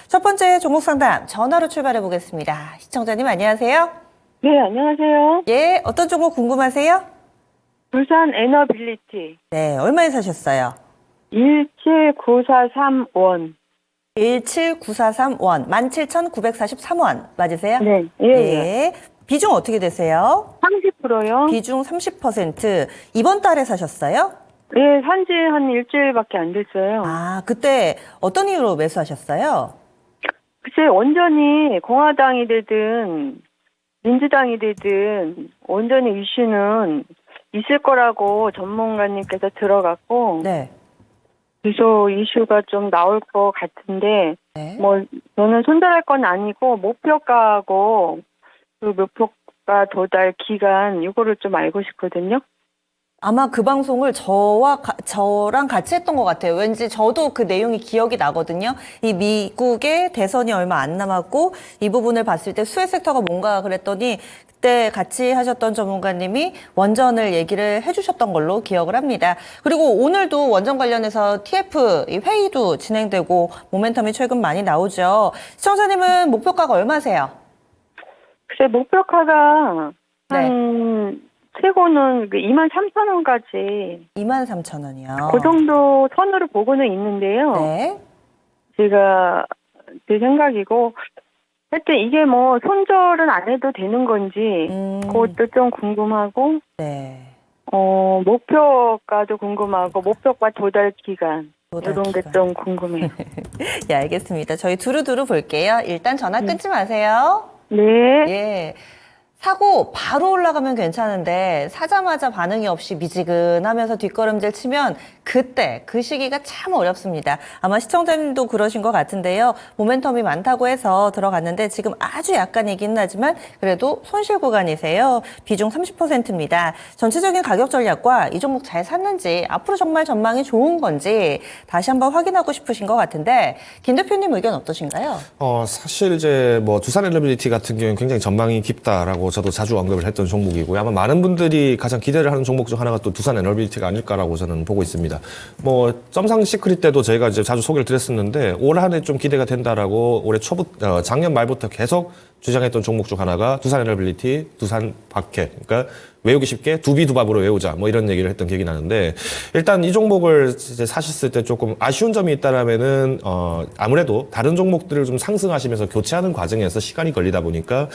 첫 번째 종목 상담 전화로 출발해 보겠습니다. 시청자님 안녕하세요. 네, 안녕하세요. 예, 어떤 종목 궁금하세요? 부산 에너빌리티 네, 얼마에 사셨어요? 17943원. 17943원, 17,943원 맞으세요? 네, 예, 네. 비중 어떻게 되세요? 30%요? 비중 30%. 이번 달에 사셨어요? 예, 산지 한 일주일밖에 안 됐어요. 아, 그때 어떤 이유로 매수하셨어요? 글쎄, 온전히 공화당이 되든 민주당이 되든 온전히 이슈는 있을 거라고 전문가님께서 들어갔고, 네. 주소 이슈가 좀 나올 것 같은데, 네. 저는 손절할 건 아니고, 목표가하고, 그 목표가 도달 기간, 이거를 좀 알고 싶거든요. 아마 그 방송을 저랑 같이 했던 것 같아요. 왠지 저도 그 내용이 기억이 나거든요. 이 미국의 대선이 얼마 안 남았고 이 부분을 봤을 때 수혜 섹터가 뭔가 그랬더니 그때 같이 하셨던 전문가님이 원전을 얘기를 해주셨던 걸로 기억을 합니다. 그리고 오늘도 원전 관련해서 TF 회의도 진행되고 모멘텀이 최근 많이 나오죠. 시청자님은 목표가가 얼마세요? 글쎄, 목표가가 네. 최고는 23,000원까지 23,000원이요. 그 정도 선으로 보고는 있는데요. 네. 제가 제 생각이고 하여튼 이게 손절은 안 해도 되는 건지 그것도 좀 궁금하고 네. 목표가도 궁금하고 목표가 도달 기간 도달 이런 게 기간. 좀 궁금해요. 예, 알겠습니다. 저희 두루두루 볼게요. 일단 전화 끊지 마세요. 네. 예. 사고 바로 올라가면 괜찮은데 사자마자 반응이 없이 미지근하면서 뒷걸음질 치면 그때 그 시기가 참 어렵습니다. 아마 시청자님도 그러신 것 같은데요. 모멘텀이 많다고 해서 들어갔는데 지금 아주 약간이긴 하지만 그래도 손실 구간이세요. 비중 30%입니다. 전체적인 가격 전략과 이 종목 잘 샀는지 앞으로 정말 전망이 좋은 건지 다시 한번 확인하고 싶으신 것 같은데 김 대표님 의견 어떠신가요? 사실 이제 두산 에너빌리티 같은 경우는 굉장히 전망이 깊다라고 저도 자주 언급을 했던 종목이고요. 아마 많은 분들이 가장 기대를 하는 종목 중 하나가 또 두산 에너빌리티가 아닐까라고 저는 보고 있습니다. 점상 시크릿 때도 저희가 이제 자주 소개를 드렸었는데 올 한 해 좀 기대가 된다라고 올해 작년 말부터 계속 주장했던 종목 중 하나가 두산 에너빌리티, 두산 박해. 그러니까 외우기 쉽게 두비두밥으로 외우자 이런 얘기를 했던 기억이 나는데 일단 이 종목을 이제 사셨을 때 조금 아쉬운 점이 있다라면은 아무래도 다른 종목들을 좀 상승하시면서 교체하는 과정에서 시간이 걸리다 보니까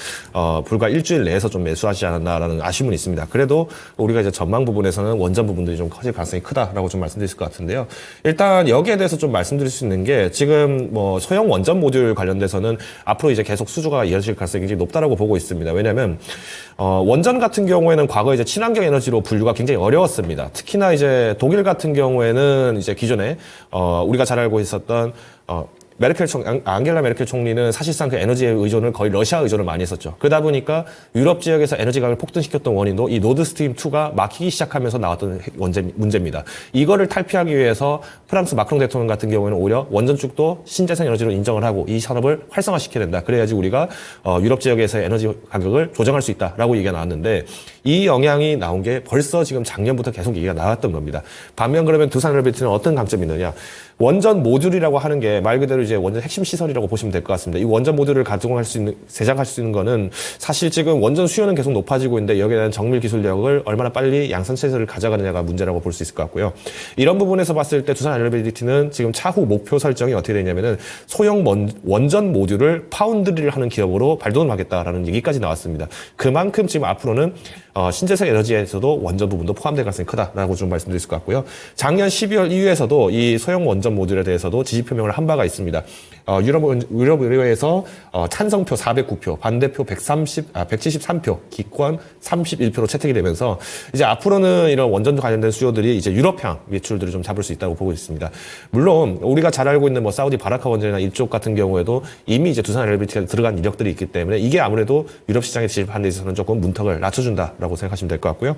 불과 일주일 내에서 좀 매수하지 않았나라는 아쉬움은 있습니다. 그래도 우리가 이제 전망 부분에서는 원전 부분들이 좀 커질 가능성이 크다라고 좀 말씀드릴 것 같은데요. 일단 여기에 대해서 좀 말씀드릴 수 있는 게 지금 소형 원전 모듈 관련돼서는 앞으로 이제 계속 수주가 이어질 가능성이 굉장히 높다라고 보고 있습니다. 왜냐하면 원전 같은 경우에는 과거 이제 친환경 에너지로 분류가 굉장히 어려웠습니다. 특히나 이제 독일 같은 경우에는 이제 기존에 우리가 잘 알고 있었던 앙겔라 메르켈 총리는 사실상 그 에너지의 의존을 거의 러시아 의존을 많이 했었죠. 그러다 보니까 유럽 지역에서 에너지 가격을 폭등시켰던 원인도 이 노드스트림 2가 막히기 시작하면서 나왔던 문제입니다. 이거를 탈피하기 위해서 프랑스 마크롱 대통령 같은 경우에는 오히려 원전 쪽도 신재생 에너지로 인정을 하고 이 산업을 활성화시켜야 된다. 그래야지 우리가 유럽 지역에서의 에너지 가격을 조정할 수 있다라고 얘기가 나왔는데 이 영향이 나온 게 벌써 지금 작년부터 계속 얘기가 나왔던 겁니다. 반면 그러면 두산 에너빌리티는 어떤 강점이 있느냐? 원전 모듈이라고 하는 게 말 그대로 이제 원전 핵심 시설이라고 보시면 될 것 같습니다. 이 원전 모듈을 가동할 수 있는, 제작할 수 있는 거는 사실 지금 원전 수요는 계속 높아지고 있는데 여기에 대한 정밀 기술력을 얼마나 빨리 양산체제를 가져가느냐가 문제라고 볼 수 있을 것 같고요. 이런 부분에서 봤을 때 두산 에너빌리티는 지금 차후 목표 설정이 어떻게 되냐면은 소형 원전 모듈을 파운드리를 하는 기업으로 발돋움 하겠다라는 얘기까지 나왔습니다. 그만큼 지금 앞으로는 신재생 에너지에서도 원전 부분도 포함될 가능성이 크다라고 좀 말씀드릴 수 있을 것 같고요. 작년 12월 이후에서도 이 소형 원전 모듈에 대해서도 지지 표명을 한 바가 있습니다. 유럽 의회에서 찬성표 409표, 반대표 173표, 기권 31표로 채택이 되면서 이제 앞으로는 이런 원전 관련된 수요들이 이제 유럽향 매출들을 좀 잡을 수 있다고 보고 있습니다. 물론 우리가 잘 알고 있는 사우디 바라카 원전이나 이쪽 같은 경우에도 이미 이제 두산 에너빌리티가 들어간 이력들이 있기 때문에 이게 아무래도 유럽 시장에 진입하는 데 있어서는 조금 문턱을 낮춰준다라고 생각하시면 될 것 같고요.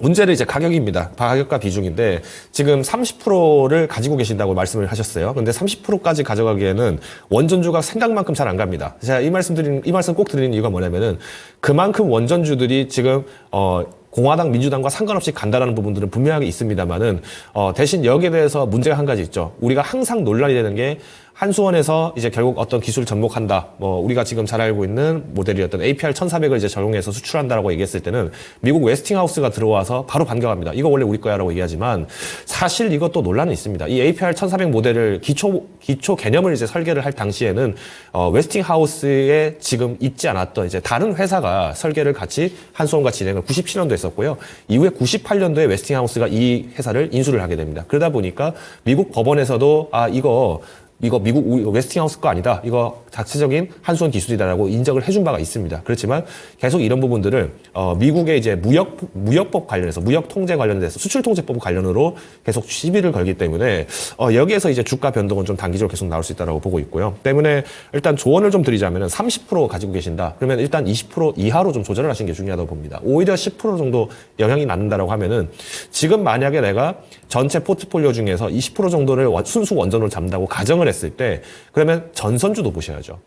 문제는 이제 가격입니다. 가격과 비중인데 지금 30%를 가지고 계신다고 말씀을 하셨어요. 그런데 30%까지 가져가기에는 원전주가 생각만큼 잘 안 갑니다. 제가 이 말씀 꼭 드리는 이유가 뭐냐면은 그만큼 원전주들이 지금 공화당, 민주당과 상관없이 간다라는 부분들은 분명하게 있습니다만은 대신 여기에 대해서 문제가 한 가지 있죠. 우리가 항상 논란이 되는 게 한수원에서 이제 결국 어떤 기술을 접목한다. 뭐 우리가 지금 잘 알고 있는 모델이었던 APR 1400을 이제 적용해서 수출한다라고 얘기했을 때는 미국 웨스팅하우스가 들어와서 바로 반격합니다. 이거 원래 우리 거야라고 얘기하지만 사실 이것도 논란이 있습니다. 이 APR 1400 모델을 기초 개념을 이제 설계를 할 당시에는 웨스팅하우스에 지금 있지 않았던 이제 다른 회사가 설계를 같이 한수원과 진행을 97년도에 했었고요. 이후에 98년도에 웨스팅하우스가 이 회사를 인수를 하게 됩니다. 그러다 보니까 미국 법원에서도 이거 미국 웨스팅하우스 거 아니다. 이거 자체적인 한수원 기술이다라고 인정을 해준 바가 있습니다. 그렇지만 계속 이런 부분들을 미국의 이제 무역법 관련해서 무역 통제 관련돼서 수출 통제법 관련으로 계속 시비를 걸기 때문에 여기에서 이제 주가 변동은 좀 단기적으로 계속 나올 수 있다라고 보고 있고요. 때문에 일단 조언을 좀 드리자면은 30% 가지고 계신다. 그러면 일단 20% 이하로 좀 조절을 하시는 게 중요하다고 봅니다. 오히려 10% 정도 영향이 남는다라고 하면은 지금 만약에 내가 전체 포트폴리오 중에서 20% 정도를 순수 원전으로 잡는다고 가정을 했을 때 그러면 전선주도 보셔야죠.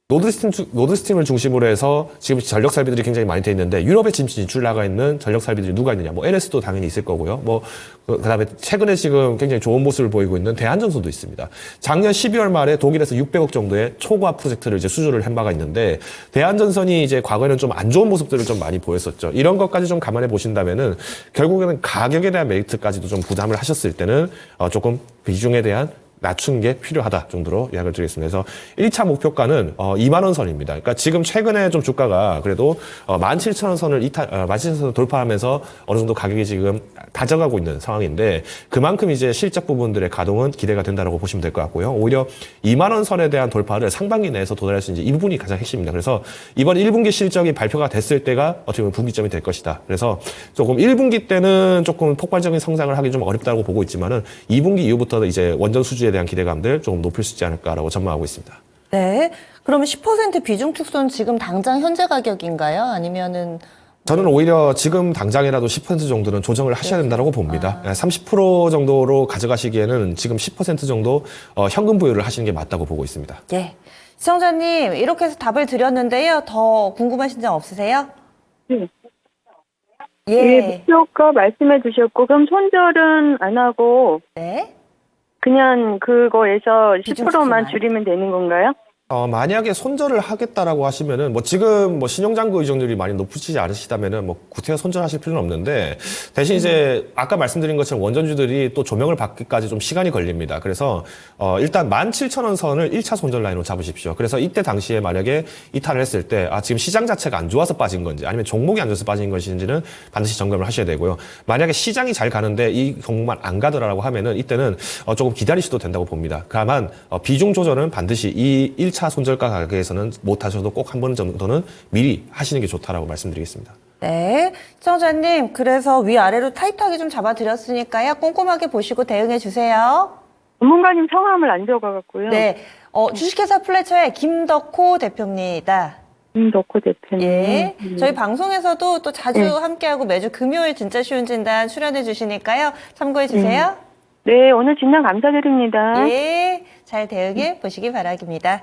노드스트림을 중심으로 해서 지금 전력 설비들이 굉장히 많이 돼 있는데 유럽에 지금 진출 나가 있는 전력 설비들이 누가 있느냐? 뭐 LS도 당연히 있을 거고요. 뭐 그다음에 최근에 지금 굉장히 좋은 모습을 보이고 있는 대한전선도 있습니다. 작년 12월 말에 독일에서 600억 정도의 초과 프로젝트를 이제 수주를 한 바가 있는데 대한전선이 이제 과거에는 좀 안 좋은 모습들을 좀 많이 보였었죠. 이런 것까지 좀 감안해 보신다면은 결국에는 가격에 대한 메리트까지도 좀 부담을 하셨을 때는 조금 비중에 대한 낮춘 게 필요하다 정도로 이야기를 드리겠습니다. 그래서 1차 목표가는 2만 원 선입니다. 그러니까 지금 최근에 좀 주가가 그래도 17,000원 선을 17,000원 돌파하면서 어느 정도 가격이 지금 다져가고 있는 상황인데 그만큼 이제 실적 부분들의 가동은 기대가 된다라고 보시면 될 것 같고요. 오히려 2만 원 선에 대한 돌파를 상반기 내에서 도달할 수 있는 이 부분이 가장 핵심입니다. 그래서 이번 1분기 실적이 발표가 됐을 때가 어떻게 보면 분기점이 될 것이다. 그래서 조금 1분기 때는 조금 폭발적인 성장을 하기 좀 어렵다고 보고 있지만은 2분기 이후부터 이제 원전 수주에 대한 기대감들 조금 높일 수 있지 않을까라고 전망하고 있습니다. 네. 그러면 10% 비중 축소는 지금 당장 현재 가격인가요? 아니면은 저는 오히려 지금 당장이라도 10% 정도는 조정을 하셔야 된다고 봅니다. 30% 정도로 가져가시기에는 지금 10% 정도 현금 부여를 하시는 게 맞다고 보고 있습니다. 예. 시청자님, 이렇게 해서 답을 드렸는데요. 더 궁금하신 점 없으세요? 네. 예. 예, 목표가 말씀해 주셨고, 그럼 손절은 안 하고, 네. 그냥 그거에서 비중 10%만 축소만. 줄이면 되는 건가요? 만약에 손절을 하겠다라고 하시면은, 뭐 지금 뭐 신용잔고 의존율이 많이 높으시지 않으시다면은 뭐 구태여 손절하실 필요는 없는데, 대신 이제 아까 말씀드린 것처럼 원전주들이 또 조명을 받기까지 좀 시간이 걸립니다. 그래서, 일단 17,000원 선을 1차 손절 라인으로 잡으십시오. 그래서 이때 당시에 만약에 이탈을 했을 때, 지금 시장 자체가 안 좋아서 빠진 건지, 아니면 종목이 안 좋아서 빠진 것인지는 반드시 점검을 하셔야 되고요. 만약에 시장이 잘 가는데 이 종목만 안 가더라고 하면은 이때는 조금 기다리셔도 된다고 봅니다. 다만, 비중 조절은 반드시 이 1차 손절가 가격에서는 못 하셔도 꼭 한 번 정도는 미리 하시는 게 좋다라고 말씀드리겠습니다. 네. 시청자님, 그래서 위아래로 타이트하게 좀 잡아드렸으니까요. 꼼꼼하게 보시고 대응해 주세요. 전문가님 성함을 안 적어갖고요. 네. 주식회사 플래처의 김덕호 대표입니다. 김덕호 대표님. 예. 저희 방송에서도 또 자주 네. 함께하고 매주 금요일 진짜 쉬운 진단 출연해 주시니까요. 참고해 주세요. 네, 오늘 진단 감사드립니다. 예. 잘 대응해 보시기 바랍니다.